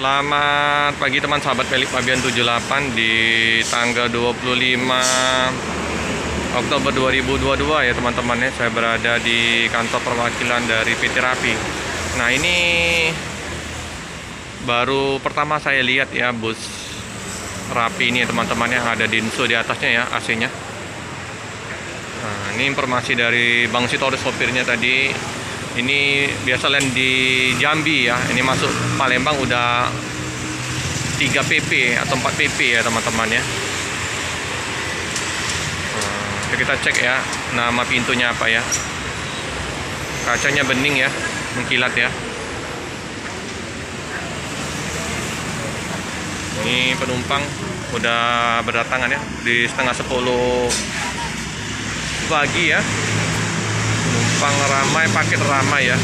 Selamat pagi teman sahabat Pelik Fabian 78 di tanggal 25 Oktober 2022 ya teman-teman ya. Saya berada di kantor perwakilan dari PT Rapi. Nah, ini baru pertama saya lihat ya bus Rapi ini ya teman-teman, yang ada Dinso di atasnya ya, AC-nya. Nah, ini informasi dari Bang Sitorus sopirnya tadi. Ini biasa land di Jambi ya. Ini masuk Palembang udah 3 pp atau 4 pp ya teman-teman ya. Kita cek ya nama pintunya apa ya. Kacanya bening ya, mengkilat ya. Ini penumpang udah berdatangan ya di setengah 10 pagi ya. Penumpang ramai, paket ramai ya.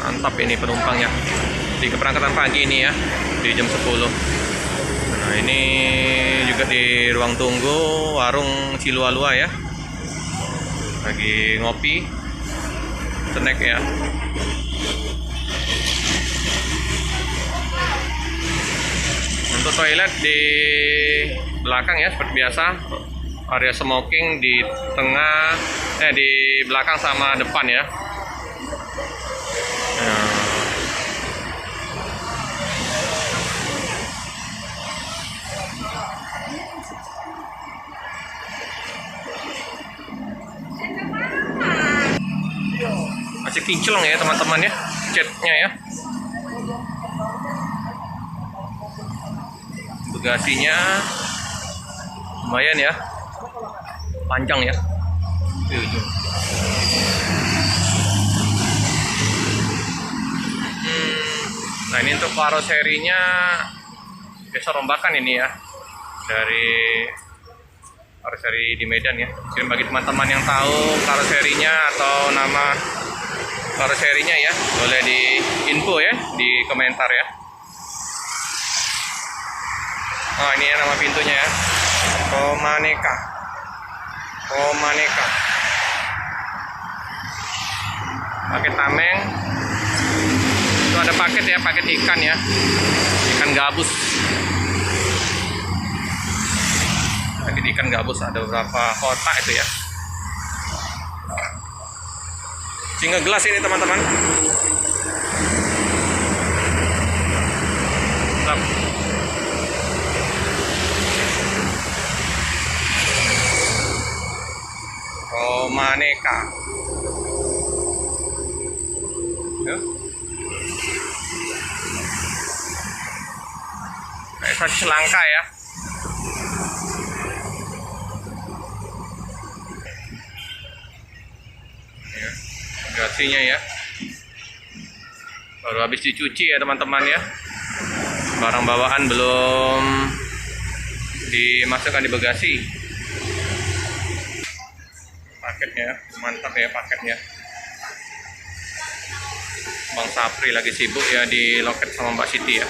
Mantap ini penumpangnya di keberangkatan pagi ini ya, di jam 10. Nah, ini juga di ruang tunggu warung Cilua-Lua ya, lagi ngopi snack ya. Untuk toilet di belakang ya, seperti biasa, area smoking di tengah, di belakang sama depan ya. Masih kinclong ya teman-teman ya, catnya ya. Bagasinya lumayan ya, panjang ya. Nah, ini untuk karoserinya biasa rombakan ini ya, dari karoseri di Medan ya. Jadi bagi teman-teman yang tahu karoserinya atau nama karoserinya ya, boleh di info ya di komentar ya. Oh, ini ya nama pintunya ya, Komaneka. Paket tameng. Itu ada paket ya, paket ikan ya, ikan gabus. Paket ikan gabus ada beberapa kotak itu ya. Single gelas ini teman-teman. Komaneka. Kayak satu selangka ya. Bagasinya ya, baru habis dicuci ya teman-teman ya. Barang bawaan belum dimasukkan di bagasi. Paketnya mantap ya paketnya. Bang Sapri lagi sibuk ya di loket sama Mbak Siti ya.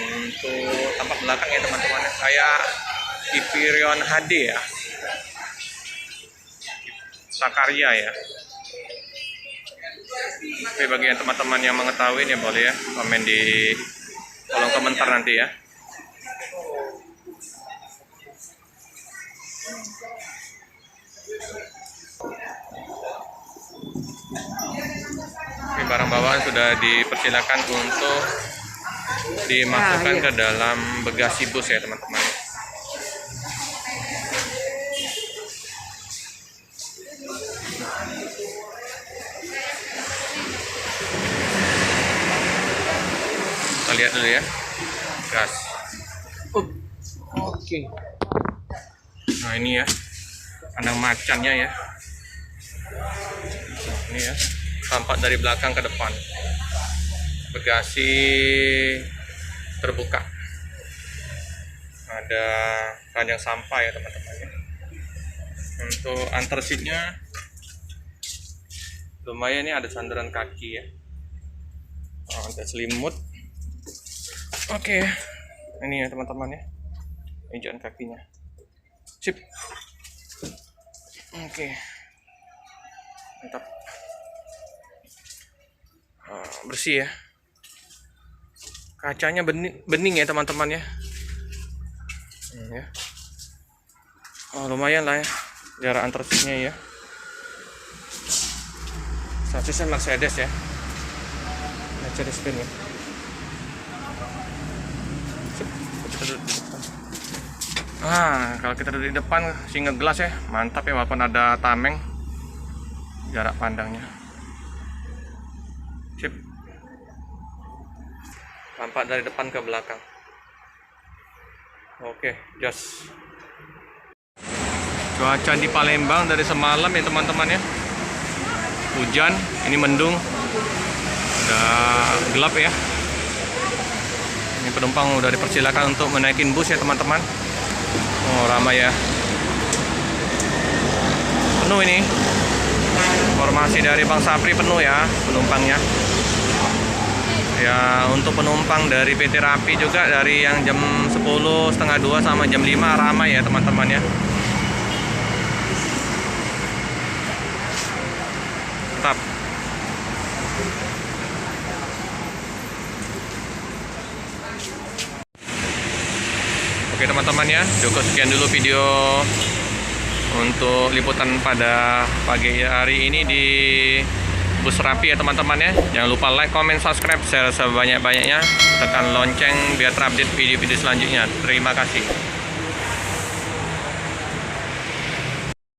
Untuk tampak belakang ya teman-teman, kayak Hyperion HD ya, Sakarya ya. Oke, bagi yang teman-teman yang mengetahui ya boleh ya komen di kolom komentar nanti ya. Oke, barang bawaan sudah dipersilakan untuk dimasukkan ke dalam bagasi bus ya teman-teman. Kita lihat dulu ya, gas. Oke. Nah, ini ya kandang macannya ya. Ini ya, tampak dari belakang ke depan. Bagasi terbuka. Ada keranjang sampah ya teman-teman ya. Untuk antar seatnya lumayan ya, ada sandaran kaki ya. Ada selimut. Oke, ini ya teman-teman ya. injakan kakinya. Sip. Oke. Mantap. Bersih ya. Kacanya bening ya teman-teman ya. Ya. Lumayan lah ya jarak antar seatnya ya. Satisnya Mercedes ya. Mercedes Benz ya. Kita duduk di depan. Kalau kita duduk di depan sih ngegelas ya, mantap ya walaupun ada tameng. Jarak pandangnya. Sip. Tampak dari depan ke belakang. Oke, jos. Cuaca di Palembang dari semalam ya teman-teman ya. Hujan, ini mendung. Udah gelap ya. Ini penumpang udah dipersilakan untuk menaikin bus ya teman-teman. Ramai ya. Penuh ini. Informasi dari Bang Sapri penuh ya penumpangnya. Ya untuk penumpang dari PT Rapi juga dari yang jam 10, setengah 2 sama jam 5 ramai ya teman-teman ya. Mantap. Oke teman-teman ya, cukup sekian dulu video untuk liputan pada pagi hari ini di bus Rapi ya teman-teman ya. Jangan lupa like, comment, subscribe, share sebanyak-banyaknya, tekan lonceng biar terupdate video-video selanjutnya. Terima kasih.